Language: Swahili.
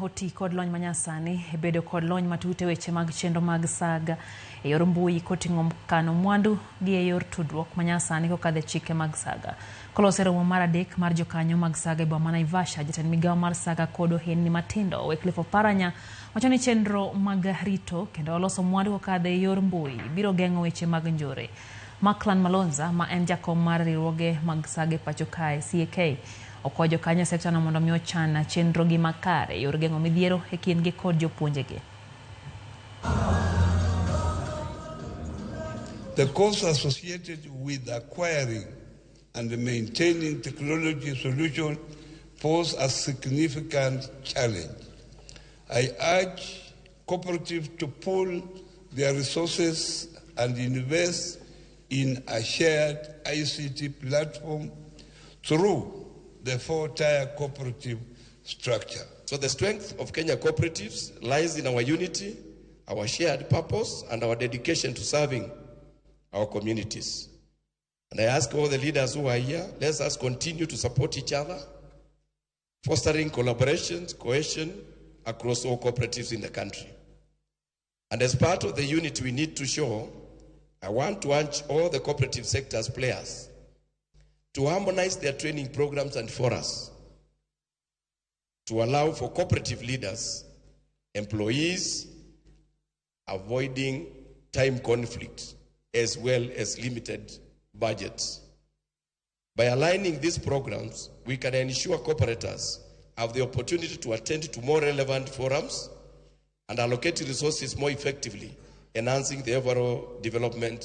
otii kod lony manyasani bedo kod lony matut e weche mag chenro mag saga e yor mbui koting'o kano mwandu gi e yor tudruok manyasani kokadho e chike mag saga. Kolose romo mar adek mar jokanyo mag saga e boma ma Naivasha, jatend migao mar saga kod ohendni matindo Wycliffe Oparanya wacho ni chenro mag rito kendo loso mwandu kokadho e yor mbui biro geng'o weche mag njore. Maklan Malonza ma en jakom mar riwruoge mag saga e pacho kae CAK okwayo jokanyo sekta no mondo mi ochan chenro gi makare e yor geng'o midhiero e kindgi kod jopuonjegi. The costs associated with acquiring and maintaining technology solutions pose a significant challenge. I urge cooperatives to pool their resources and invest in a shared ICT platform through the 4-tier cooperative structure. So the strength of Kenya cooperatives lies in our unity, our shared purpose, and our dedication to serving our communities. And I ask all the leaders who are here, let us continue to support each other, fostering collaboration, cohesion across all cooperatives in the country. And as part of the unity we need to show, I want to urge all the cooperative sector's players to harmonize their training programs and forums to allow for cooperative leaders, employees, avoiding time conflict as well as limited budgets. By aligning these programs, we can ensure cooperators have the opportunity to attend to more relevant forums and allocate resources more effectively, enhancing the overall development